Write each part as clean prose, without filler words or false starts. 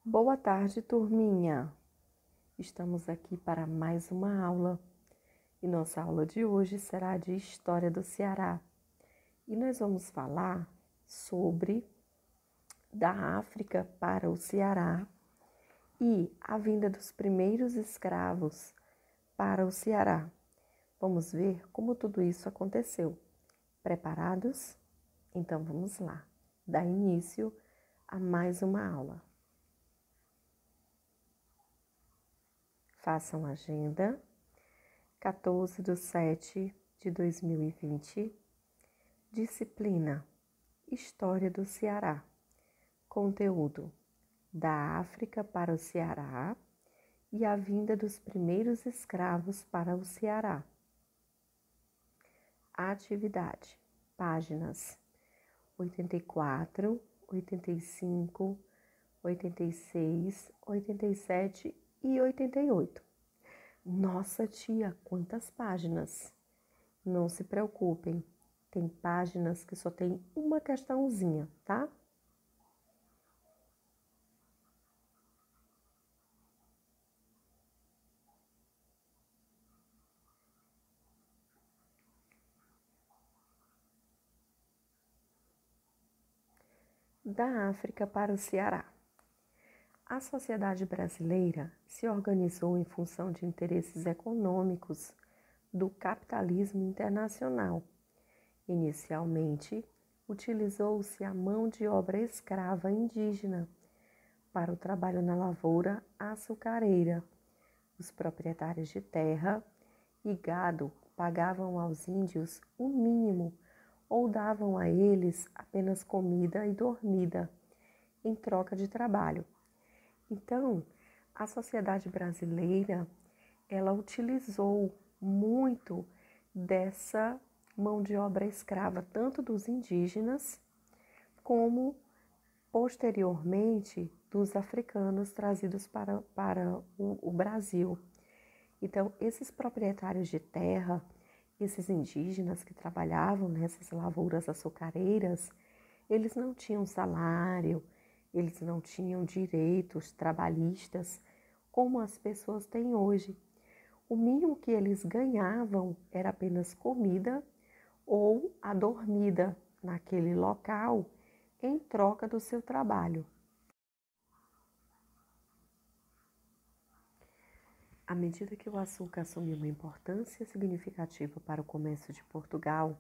Boa tarde, turminha! Estamos aqui para mais uma aula e nossa aula de hoje será de História do Ceará. E nós vamos falar sobre da África para o Ceará e a vinda dos primeiros escravos para o Ceará. Vamos ver como tudo isso aconteceu. Preparados? Então vamos lá, dar início a mais uma aula. Façam agenda. 14/7/2020, disciplina História do Ceará, conteúdo da África para o Ceará e a vinda dos primeiros escravos para o Ceará. Atividade, páginas 84, 85, 86, 87 e 88. Nossa, tia, quantas páginas! Não se preocupem, tem páginas que só tem uma questãozinha, tá? Da África para o Ceará. A sociedade brasileira se organizou em função de interesses econômicos do capitalismo internacional. Inicialmente, utilizou-se a mão de obra escrava indígena para o trabalho na lavoura açucareira. Os proprietários de terra e gado pagavam aos índios o mínimo ou davam a eles apenas comida e dormida em troca de trabalho. Então, a sociedade brasileira, ela utilizou muito dessa mão de obra escrava, tanto dos indígenas como posteriormente dos africanos trazidos para o Brasil. Então, esses proprietários de terra, esses indígenas que trabalhavam nessas lavouras açucareiras, eles não tinham salário, eles não tinham direitos trabalhistas como as pessoas têm hoje. O mínimo que eles ganhavam era apenas comida ou a dormida naquele local em troca do seu trabalho. À medida que o açúcar assumiu uma importância significativa para o comércio de Portugal,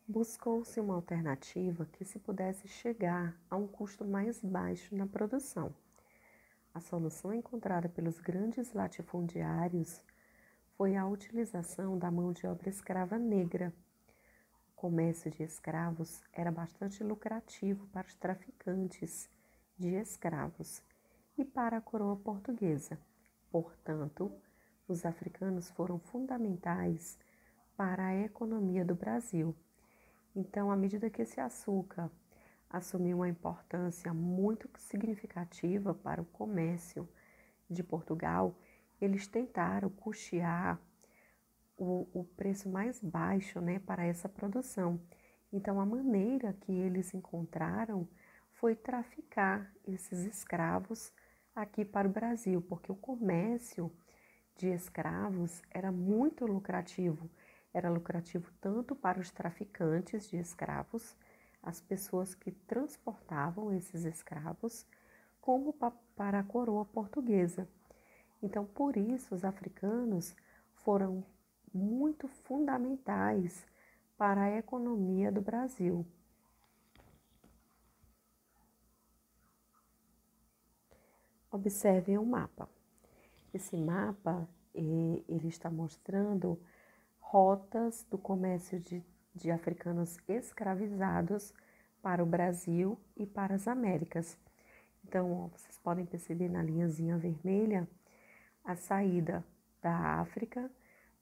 buscou-se uma alternativa que se pudesse chegar a um custo mais baixo na produção. A solução encontrada pelos grandes latifundiários foi a utilização da mão de obra escrava negra. O comércio de escravos era bastante lucrativo para os traficantes de escravos e para a coroa portuguesa. Portanto, os africanos foram fundamentais para a economia do Brasil. Então, à medida que esse açúcar assumiu uma importância muito significativa para o comércio de Portugal, eles tentaram custear o preço mais baixo, né, para essa produção. Então, a maneira que eles encontraram foi traficar esses escravos aqui para o Brasil, porque o comércio de escravos era muito lucrativo. Era lucrativo tanto para os traficantes de escravos, as pessoas que transportavam esses escravos, como para a coroa portuguesa. Então, por isso, os africanos foram muito fundamentais para a economia do Brasil. Observem o mapa. Esse mapa, ele está mostrando rotas do comércio de africanos escravizados para o Brasil e para as Américas. Então, ó, vocês podem perceber na linhazinha vermelha a saída da África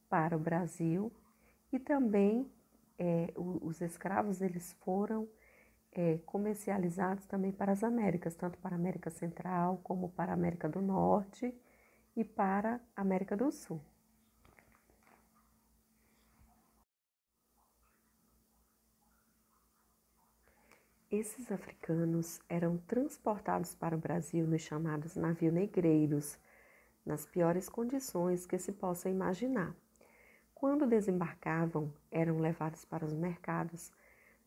para o Brasil e também os escravos eles foram comercializados também para as Américas, tanto para a América Central como para a América do Norte e para a América do Sul. Esses africanos eram transportados para o Brasil nos chamados navios negreiros, nas piores condições que se possa imaginar. Quando desembarcavam, eram levados para os mercados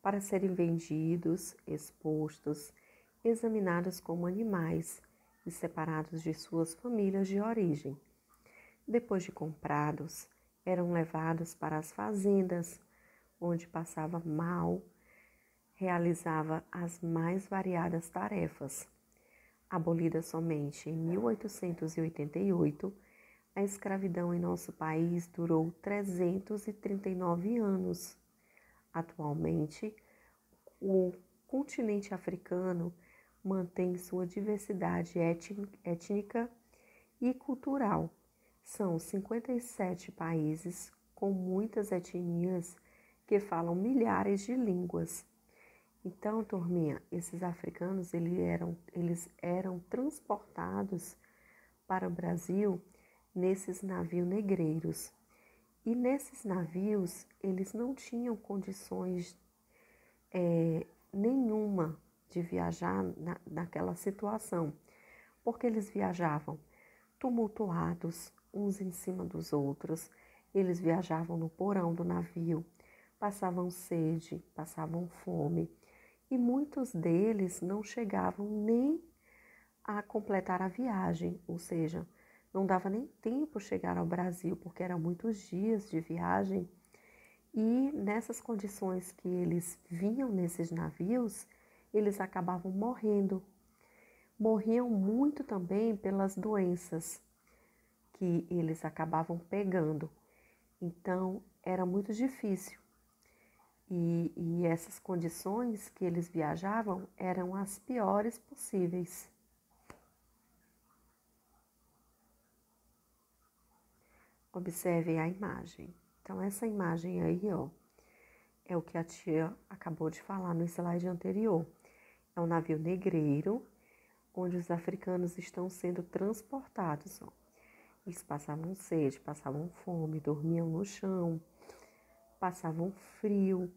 para serem vendidos, expostos, examinados como animais e separados de suas famílias de origem. Depois de comprados, eram levados para as fazendas, onde passava mal, realizava as mais variadas tarefas. Abolida somente em 1888, a escravidão em nosso país durou 339 anos. Atualmente, o continente africano mantém sua diversidade étnica e cultural. São 57 países com muitas etnias que falam milhares de línguas. Então, turminha, esses africanos eles eram transportados para o Brasil nesses navios negreiros. E nesses navios, eles não tinham condições nenhuma de viajar naquela situação, porque eles viajavam tumultuados, uns em cima dos outros, eles viajavam no porão do navio, passavam sede, passavam fome, e muitos deles não chegavam nem a completar a viagem, ou seja, não dava nem tempo chegar ao Brasil, porque eram muitos dias de viagem, e nessas condições que eles vinham nesses navios, eles acabavam morrendo. Morriam muito também pelas doenças que eles acabavam pegando. Então, era muito difícil. E essas condições que eles viajavam eram as piores possíveis. Observem a imagem. Então, essa imagem aí, ó, é o que a tia acabou de falar no slide anterior. É um navio negreiro, onde os africanos estão sendo transportados, ó. Eles passavam sede, passavam fome, dormiam no chão, passavam frio.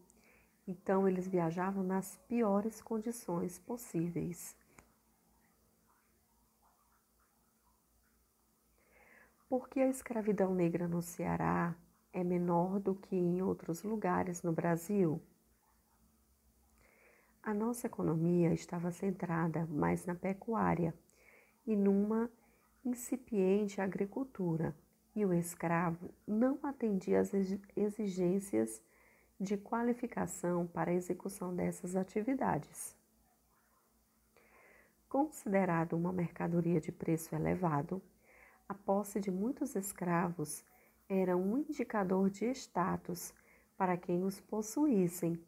Então, eles viajavam nas piores condições possíveis. Porque a escravidão negra no Ceará é menor do que em outros lugares no Brasil? A nossa economia estava centrada mais na pecuária e numa incipiente agricultura, e o escravo não atendia às exigências de qualificação para a execução dessas atividades. Considerado uma mercadoria de preço elevado, a posse de muitos escravos era um indicador de status para quem os possuíssem.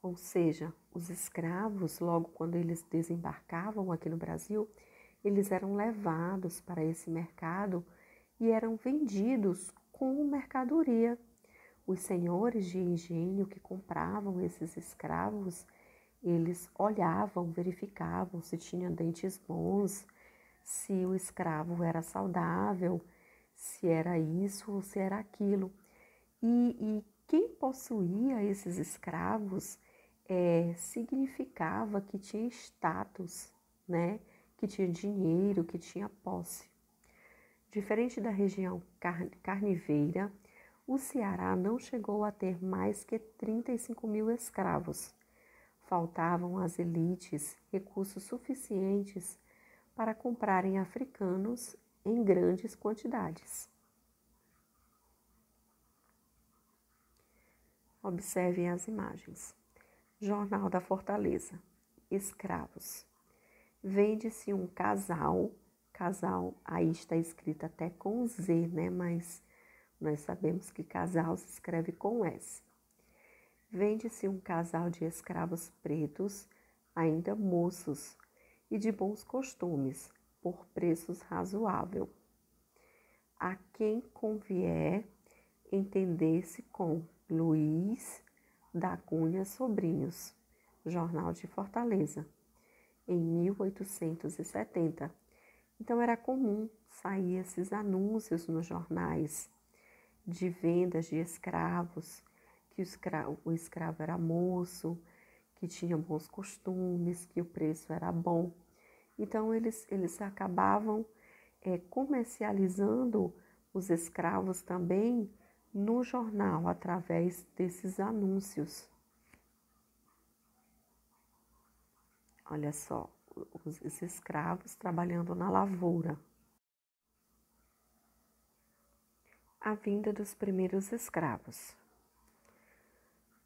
Ou seja, os escravos, logo quando eles desembarcavam aqui no Brasil, eles eram levados para esse mercado e eram vendidos como mercadoria. Os senhores de engenho que compravam esses escravos, eles olhavam, verificavam se tinha dentes bons, se o escravo era saudável, se era isso ou se era aquilo. E quem possuía esses escravos significava que tinha status, né? Que tinha dinheiro, que tinha posse. Diferente da região carniveira, o Ceará não chegou a ter mais que 35 mil escravos. Faltavam às elites recursos suficientes para comprarem africanos em grandes quantidades. Observem as imagens. Jornal da Fortaleza. Escravos. Vende-se um casal, aí está escrito até com Z, né? Mas nós sabemos que casal se escreve com S. Vende-se um casal de escravos pretos, ainda moços e de bons costumes, por preços razoável. A quem convier entender-se com Luiz da Cunha Sobrinhos, Jornal de Fortaleza, em 1870. Então era comum sair esses anúncios nos jornais de vendas de escravos, que o escravo era moço, que tinha bons costumes, que o preço era bom. Então, eles acabavam comercializando os escravos também no jornal, através desses anúncios. Olha só, os escravos trabalhando na lavoura. A vinda dos primeiros escravos.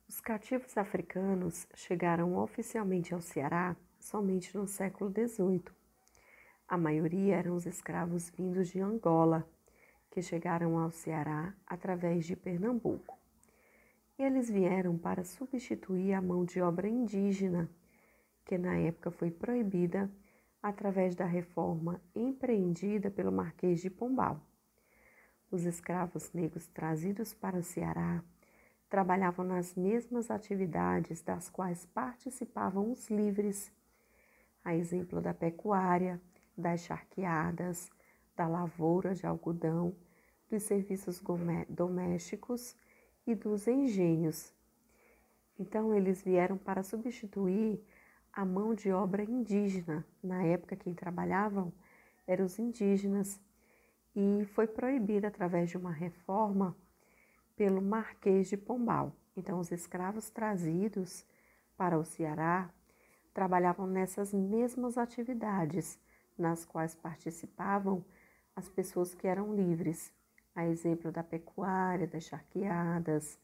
Os cativos africanos chegaram oficialmente ao Ceará somente no século XVIII. A maioria eram os escravos vindos de Angola, que chegaram ao Ceará através de Pernambuco. Eles vieram para substituir a mão de obra indígena, que na época foi proibida através da reforma empreendida pelo Marquês de Pombal. Os escravos negros trazidos para o Ceará trabalhavam nas mesmas atividades das quais participavam os livres, a exemplo da pecuária, das charqueadas, da lavoura de algodão, dos serviços domésticos e dos engenhos. Então, eles vieram para substituir a mão de obra indígena. Na época, quem trabalhavam eram os indígenas, e foi proibida através de uma reforma pelo Marquês de Pombal. Então, os escravos trazidos para o Ceará trabalhavam nessas mesmas atividades, nas quais participavam as pessoas que eram livres, a exemplo da pecuária, das charqueadas,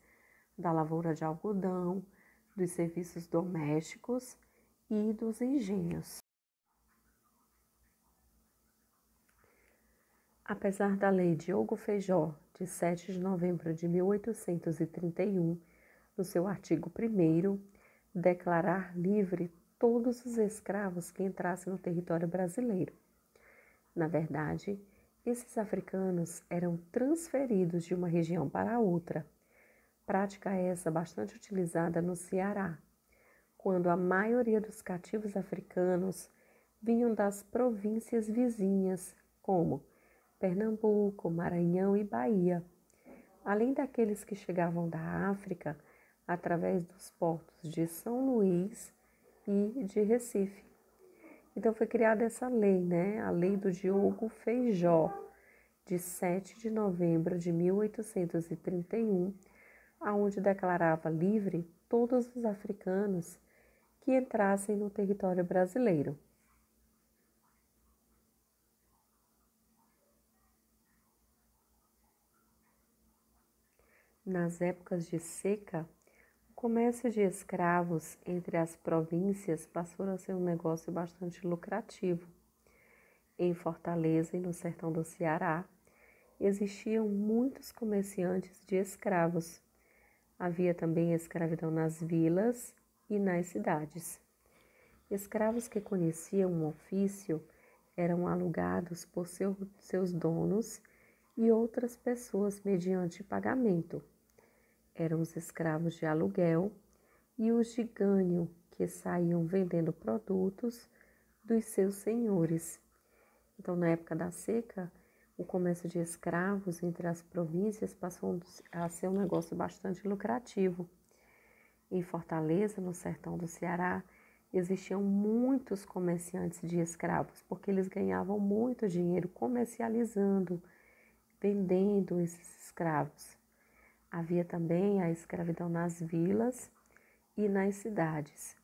da lavoura de algodão, dos serviços domésticos e dos engenhos. Apesar da Lei Diogo Feijó, de 7 de novembro de 1831, no seu artigo 1º, declarar livre todos os escravos que entrassem no território brasileiro. Na verdade, esses africanos eram transferidos de uma região para outra, prática essa bastante utilizada no Ceará, quando a maioria dos cativos africanos vinham das províncias vizinhas, como Pernambuco, Maranhão e Bahia, além daqueles que chegavam da África através dos portos de São Luís e de Recife. Então foi criada essa lei, a Lei do Diogo Feijó, de 7 de novembro de 1831, aonde declarava livre todos os africanos que entrassem no território brasileiro. Nas épocas de seca, o comércio de escravos entre as províncias passou a ser um negócio bastante lucrativo. Em Fortaleza e no sertão do Ceará, existiam muitos comerciantes de escravos. Havia também escravidão nas vilas e nas cidades. Escravos que conheciam um ofício eram alugados por seus donos e outras pessoas mediante pagamento. Eram os escravos de aluguel e os de ganho, que saíam vendendo produtos dos seus senhores. Então, na época da seca, o comércio de escravos entre as províncias passou a ser um negócio bastante lucrativo. Em Fortaleza, no sertão do Ceará, existiam muitos comerciantes de escravos, porque eles ganhavam muito dinheiro comercializando, vendendo esses escravos. Havia também a escravidão nas vilas e nas cidades.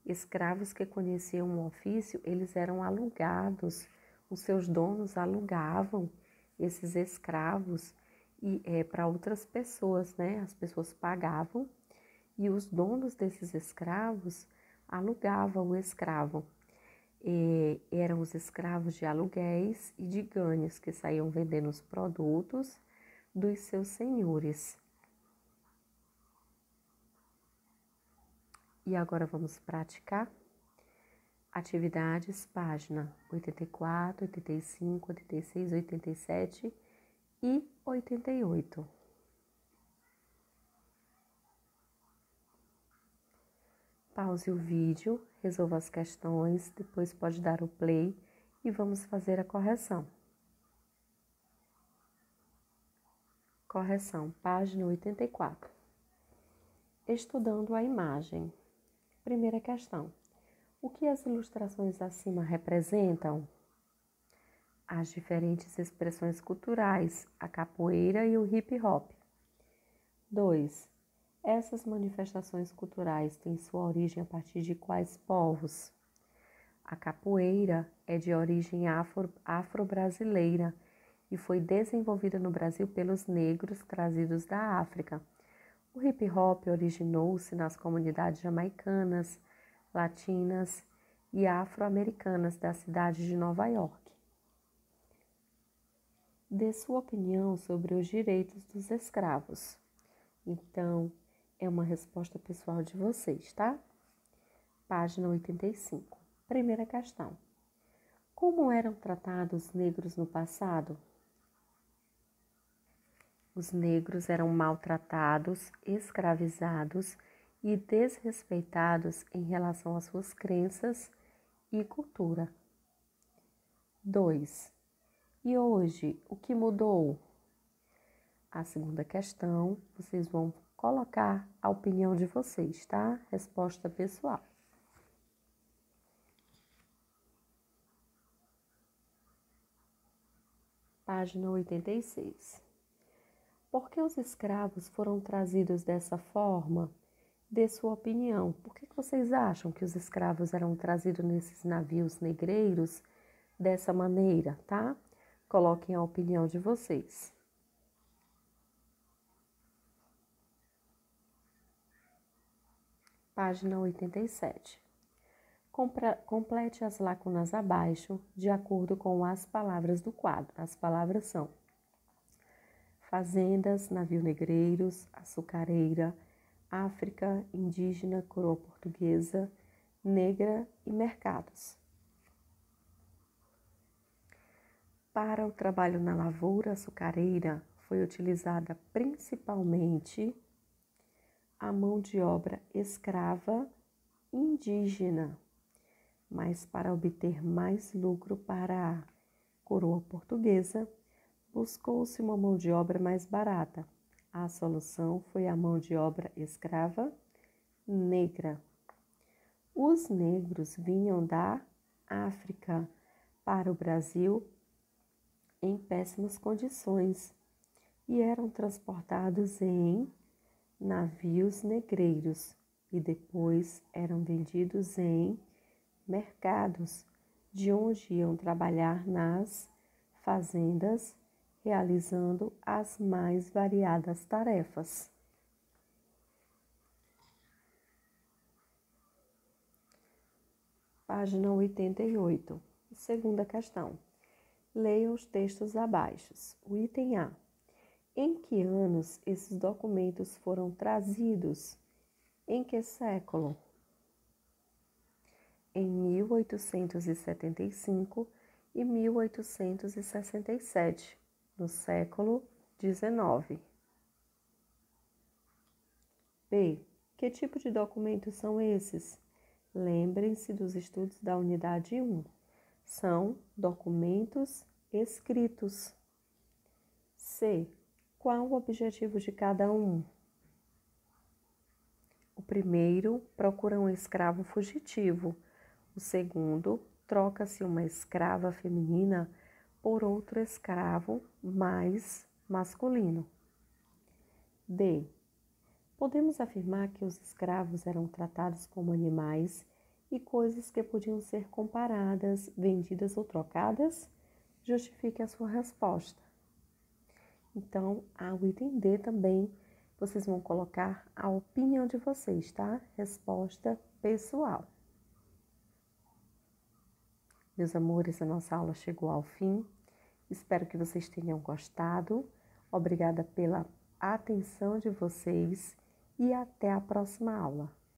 Escravos que conheciam um ofício, eles eram alugados, os seus donos alugavam esses escravos para outras pessoas, As pessoas pagavam e os donos desses escravos alugavam o escravo. Eram os escravos de aluguéis e de ganhos que saíam vendendo os produtos dos seus senhores. E agora vamos praticar atividades, página 84, 85, 86, 87 e 88. Pause o vídeo, resolva as questões, depois pode dar o play e vamos fazer a correção. Correção, página 84. Estudando a imagem. Primeira questão. O que as ilustrações acima representam? As diferentes expressões culturais, a capoeira e o hip hop. 2. Essas manifestações culturais têm sua origem a partir de quais povos? A capoeira é de origem afro-brasileira e foi desenvolvida no Brasil pelos negros trazidos da África. O hip hop originou-se nas comunidades jamaicanas, latinas e afro-americanas da cidade de Nova York. Dê sua opinião sobre os direitos dos escravos. Então, é uma resposta pessoal de vocês, tá? Página 85. Primeira questão. Como eram tratados os negros no passado? Os negros eram maltratados, escravizados e desrespeitados em relação às suas crenças e cultura. 2. E hoje, o que mudou? A segunda questão, vocês vão colocar a opinião de vocês, tá? Resposta pessoal. Página 86. Por que os escravos foram trazidos dessa forma? Dê sua opinião. Por que vocês acham que os escravos eram trazidos nesses navios negreiros dessa maneira, tá? Coloquem a opinião de vocês. Página 87. Complete as lacunas abaixo de acordo com as palavras do quadro. As palavras são fazendas, navio negreiros, açucareira, África, indígena, coroa portuguesa, negra e mercados. Para o trabalho na lavoura açucareira foi utilizada principalmente a mão de obra escrava indígena, mas para obter mais lucro para a coroa portuguesa, buscou-se uma mão de obra mais barata. A solução foi a mão de obra escrava negra. Os negros vinham da África para o Brasil em péssimas condições e eram transportados em navios negreiros e depois eram vendidos em mercados, de onde iam trabalhar nas fazendas, realizando as mais variadas tarefas. Página 88. Segunda questão. Leia os textos abaixo. O item A. Em que anos esses documentos foram trazidos? Em que século? Em 1875 e 1867, no século XIX. B. Que tipo de documentos são esses? Lembrem-se dos estudos da unidade 1. São documentos escritos. C. Qual o objetivo de cada um? O primeiro, procura um escravo fugitivo. O segundo, troca-se uma escrava feminina por outro escravo mais masculino. D. Podemos afirmar que os escravos eram tratados como animais e coisas que podiam ser comparadas, vendidas ou trocadas? Justifique a sua resposta. Então, ao item D também, vocês vão colocar a opinião de vocês, tá? Resposta pessoal. Meus amores, a nossa aula chegou ao fim. Espero que vocês tenham gostado. Obrigada pela atenção de vocês e até a próxima aula.